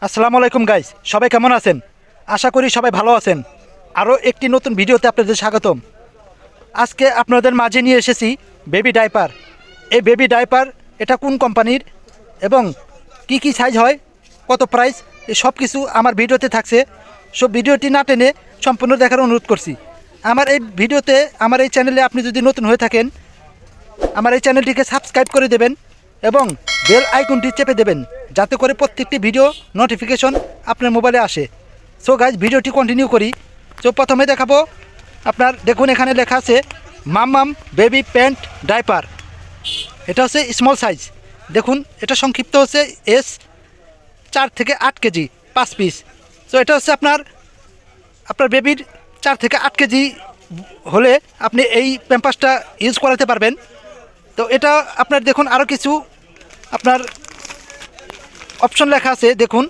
আসসালামু আলাইকুম গাইস, সবাই কেমন আছেন? আশা করি সবাই ভালো আছেন। আরও একটি নতুন ভিডিওতে আপনাদের স্বাগতম। আজকে আপনাদের মাঝে নিয়ে এসেছি বেবি ডাইপার। এই বেবি ডাইপার এটা কোন কোম্পানির এবং কি কি সাইজ হয়, কত প্রাইস, এই সব কিছু আমার ভিডিওতে থাকছে। সব ভিডিওটি না টেনে সম্পূর্ণ দেখার অনুরোধ করছি। আমার এই ভিডিওতে, আমার এই চ্যানেলে আপনি যদি নতুন হয়ে থাকেন, আমার এই চ্যানেলটিকে সাবস্ক্রাইব করে দেবেন এবং বেল আইকনটি চেপে দেবেন, যাতে করে প্রত্যেকটি ভিডিও নোটিফিকেশন আপনার মোবাইলে আসে। সো গাইজ, ভিডিওটি কন্টিনিউ করি। সো প্রথমে দেখাবো আপনার, দেখুন এখানে লেখা আছে মাম্মাম বেবি প্যান্ট ডাইপার। এটা হচ্ছে স্মল সাইজ। দেখুন এটা সংক্ষিপ্ত হচ্ছে এস, 4 থেকে 8 কেজি 5 পিস। সো এটা হচ্ছে আপনার বেবির 4 থেকে 8 কেজি হলে আপনি এই প্যাম্পাসটা ইউজ করাতে পারবেন। তো এটা আপনার দেখুন আরও কিছু আপনার অপশন লেখা আছে। দেখুন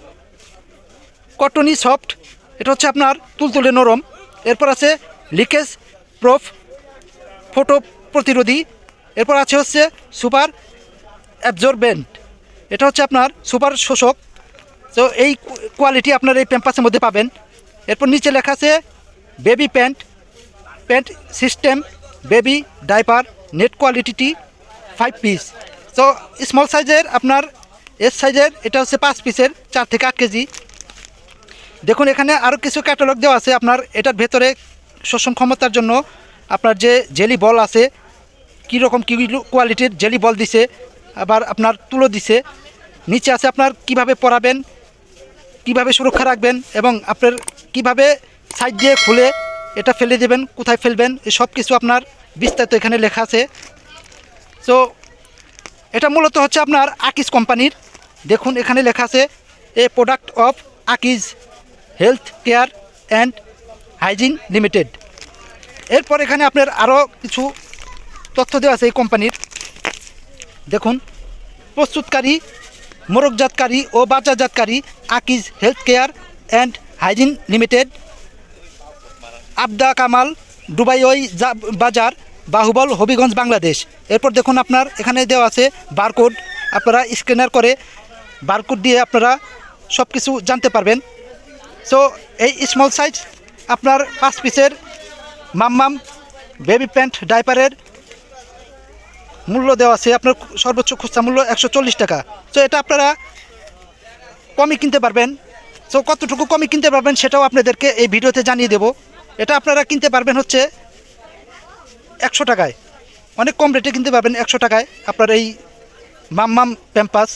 কটনি সফট, এটা হচ্ছে আপনার তুলতুলে নরম। এরপর আছে লিকেজ প্রুফ, ফটো প্রতিরোধী। এরপর আছে হচ্ছে সুপার অ্যাবজর্বেন্ট, এটা হচ্ছে আপনার সুপার শোষক। তো এই কোয়ালিটি আপনার এই প্যাম্পাসের মধ্যে পাবেন। এরপর নিচে লেখা আছে baby pant system baby diaper net quality 5 piece. তো স্মল সাইজের আপনার এস সাইজের এটা হচ্ছে 5 পিসের, 4 থেকে 8 কেজি। দেখুন এখানে আরও কিছু ক্যাটালগ দেওয়া আছে আপনার। এটার ভেতরে শোষণ ক্ষমতার জন্য আপনার যে জেলি বল আছে, কীরকম কী কোয়ালিটির জেলি বল দিছে, আবার আপনার তুলো দিছে। নিচে আছে আপনার কিভাবে পরাবেন, কিভাবে সুরক্ষা রাখবেন এবং আপনার কিভাবে সাইড দিয়ে খুলে এটা ফেলে দেবেন, কোথায় ফেলবেন, এই সব কিছু আপনার বিস্তারিত এখানে লেখা আছে। সো এটা মূলত হচ্ছে আপনার আকিজ কোম্পানির। দেখুন এখানে লেখা আছে a product of Akij health care and hygiene limited. এরপর এখানে আপনার আরও কিছু তথ্য দেওয়া আছে এই কোম্পানির। দেখুন প্রস্তুতকারী, মোড়কজাতকারী ও বাজারজাতকারী Akij health care and hygiene limited, Abda Kamal, Dubai Bazar, Bahubal, Habiganj, Bangladesh. এরপর দেখুন আপনার এখানে দেওয়া আছে বারকোড। আপনারা স্ক্যানার করে বারকোড দিয়ে আপনারা সব কিছু জানতে পারবেন। সো এই স্মল সাইজ আপনার 5 পিসের মাম্মাম বেবি প্যান্ট ডাইপারের মূল্য দেওয়া আছে আপনার সর্বোচ্চ খুচরা মূল্য 140 টাকা। সো এটা আপনারা কমই কিনতে পারবেন। সো কতটুকু কমই কিনতে পারবেন সেটাও আপনাদেরকে এই ভিডিওতে জানিয়ে দেব। এটা আপনারা কিনতে পারবেন হচ্ছে 100 টাকায়, অনেক কম রেটে কিনতে পারবেন 100 টাকায় আপনার এই মাম্মাম প্যাম্পাস।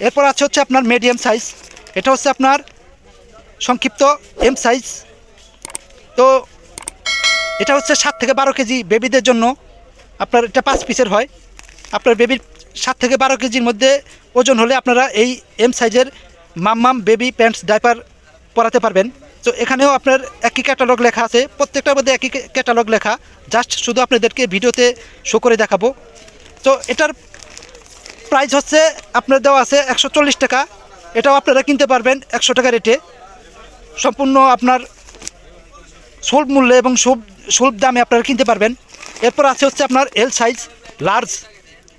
এরপর আছে হচ্ছে আপনার মিডিয়াম সাইজ, এটা হচ্ছে আপনার সংক্ষিপ্ত এম সাইজ। তো এটা হচ্ছে 7 থেকে 12 কেজি বেবিদের জন্য। আপনার এটা 5 পিসের হয়। আপনার বেবির 7 থেকে 12 কেজির মধ্যে ওজন হলে আপনারা এই এম সাইজের মাম্মাম বেবি প্যান্টস ডাইপার পরাতে পারবেন। তো এখানেও আপনার একই ক্যাটালগ লেখা আছে, প্রত্যেকটার মধ্যে একই ক্যাটালগ লেখা, জাস্ট শুধু আপনাদেরকে ভিডিওতে শো করে দেখাবো। তো এটার প্রাইস হচ্ছে আপনার দেওয়া আছে 140 টাকা। এটাও আপনারা কিনতে পারবেন 100 টাকা রেটে, সম্পূর্ণ আপনার সুলভ মূল্যে এবং সুলভ দামে আপনারা কিনতে পারবেন। এরপর আছে হচ্ছে আপনার এল সাইজ লার্জ,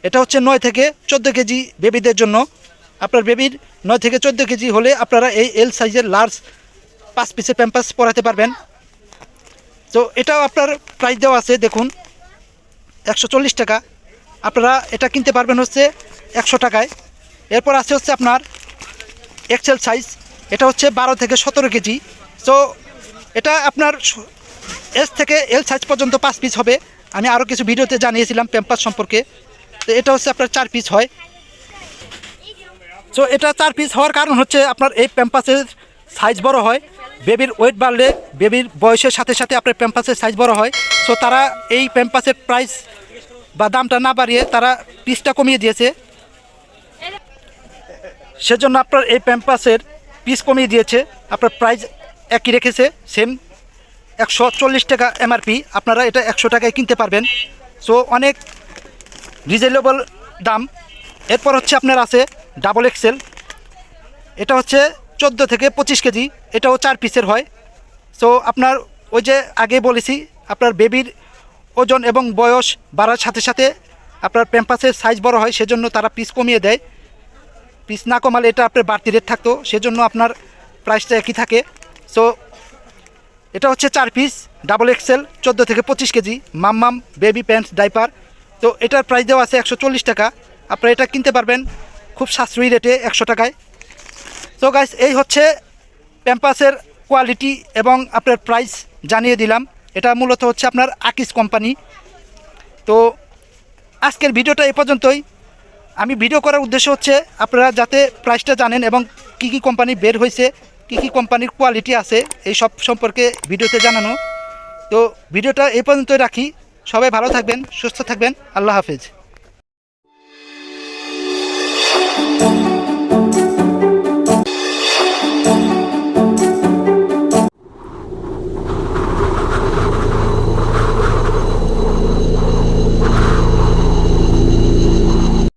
এটা হচ্ছে 9 থেকে 14 কেজি বেবিদের জন্য। আপনার বেবির 9 থেকে 14 কেজি হলে আপনারা এই এল সাইজের লার্জ 5 পিসের প্যাম্পাস পরাতে পারবেন। তো এটাও আপনার প্রাইস দেওয়া আছে দেখুন 140 টাকা। আপনারা এটা কিনতে পারবেন হচ্ছে 100 টাকায়। এরপর আছে হচ্ছে আপনার এক্সেল সাইজ, এটা হচ্ছে 12 থেকে 17 কেজি। তো এটা আপনার এস থেকে এল সাইজ পর্যন্ত 5 পিস হবে। আমি আরও কিছু ভিডিওতে জানিয়েছিলাম প্যাম্পাস সম্পর্কে। তো এটা হচ্ছে আপনার 4 পিস হয়। সো এটা 4 পিস হওয়ার কারণ হচ্ছে আপনার এই প্যাম্পাসের সাইজ বড় হয়। বেবির ওয়েট বাড়লে, বেবির বয়সের সাথে সাথে আপনার প্যাম্পাসের সাইজ বড় হয়। সো তারা এই প্যাম্পাসের প্রাইস বা দামটা না বাড়িয়ে তারা পিসটা কমিয়ে দিয়েছে। সেজন্য আপনার এই প্যাম্পাসের পিস কমিয়ে দিয়েছে, আপনার প্রাইস একই রেখেছে সেম 140 টাকা এমআরপি। আপনারা এটা 100 টাকায় কিনতে পারবেন। সো অনেক রিজনেবল দাম। এরপর হচ্ছে আপনার আছে ডাবল এক্সেল, এটা হচ্ছে 14 থেকে 25 কেজি, এটাও 4 পিসের হয়। সো আপনার ওই যে আগে বলেছি আপনার বেবির ওজন এবং বয়স বাড়ার সাথে সাথে আপনার প্যাম্পাসের সাইজ বড় হয়, সেজন্য তারা পিস কমিয়ে দেয়। পিস না কমালে এটা আপনার বাড়তি রেট থাকতো, সেজন্য আপনার প্রাইসটা একই থাকে। সো এটা হচ্ছে 4 পিস ডাবল এক্সেল 14 থেকে 25 কেজি মাম্মাম বেবি প্যান্টস ডাইপার। তো এটার প্রাইস দেওয়া আছে 140 টাকা। আপনারা এটা কিনতে পারবেন খুব সাশ্রয়ী রেটে 100 টাকায়। তো গাইস, এই হচ্ছে প্যাম্পাসের কোয়ালিটি এবং আপনার প্রাইস জানিয়ে দিলাম। এটা মূলত হচ্ছে আপনার আকিস কোম্পানি। তো আজকের ভিডিওটা এই পর্যন্তই। আমি ভিডিও করার উদ্দেশ্য হচ্ছে আপনারা যাতে প্রাইসটা জানেন এবং কি কি কোম্পানি বের হয়েছে, কি কি কোম্পানির কোয়ালিটি আছে, এই সব সম্পর্কে ভিডিওতে জানানো। তো ভিডিওটা এই পর্যন্তই রাখি। সবাই ভালো থাকবেন, সুস্থ থাকবেন। আল্লাহ হাফেজ।